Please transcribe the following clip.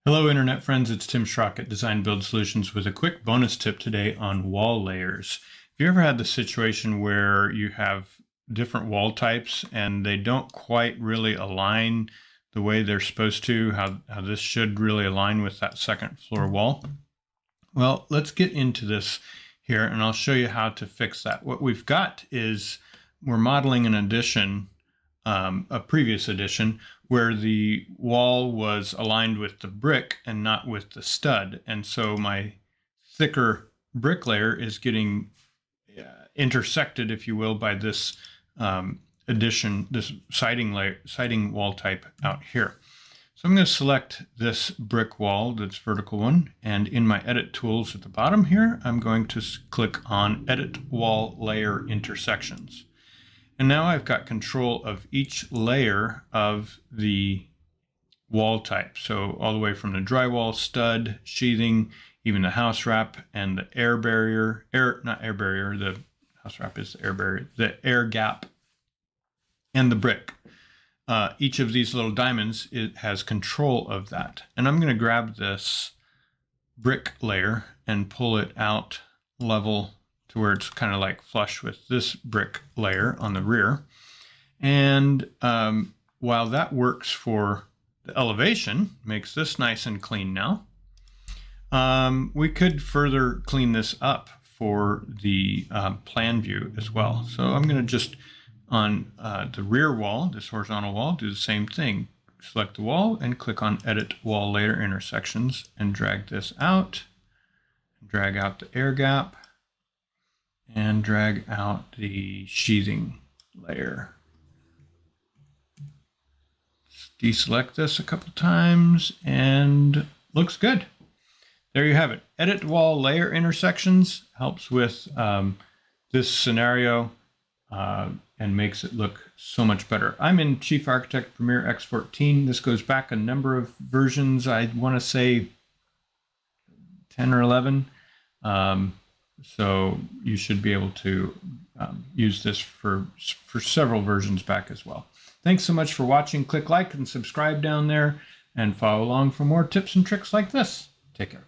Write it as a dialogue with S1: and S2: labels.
S1: Hello Internet friends, it's Tim Schrock at Design Build Solutions with a quick bonus tip today on wall layers. Have you ever had the situation where you have different wall types and they don't quite really align the way they're supposed to, how this should really align with that second floor wall? Well, let's get into this here and I'll show you how to fix that. What we've got is we're modeling an addition, a previous addition, where the wall was aligned with the brick and not with the stud. And so my thicker brick layer is getting intersected, if you will, by this addition, this siding wall type out here. So I'm going to select this brick wall, this vertical one, and in my edit tools at the bottom here, I'm going to click on Edit Wall Layer Intersections. And now I've got control of each layer of the wall type. So all the way from the drywall, stud, sheathing, even the house wrap and the air barrier, the house wrap is the air barrier, the air gap and the brick. Each of these little diamonds, it has control of that. And I'm going to grab this brick layer and pull it out level to where it's kind of like flush with this brick layer on the rear. And while that works for the elevation, makes this nice and clean now, we could further clean this up for the plan view as well. So I'm going to just, on the rear wall, this horizontal wall, do the same thing. Select the wall and click on Edit Wall Layer Intersections and drag this out. Drag out the air gap and drag out the sheathing layer. Deselect this a couple times and looks good. There you have it. Edit Wall Layer Intersections helps with this scenario and makes it look so much better. I'm in Chief Architect Premiere X14. This goes back a number of versions. I want to say 10 or 11. So you should be able to use this for several versions back as well. Thanks so much for watching. Click like and subscribe down there and follow along for more tips and tricks like this. Take care.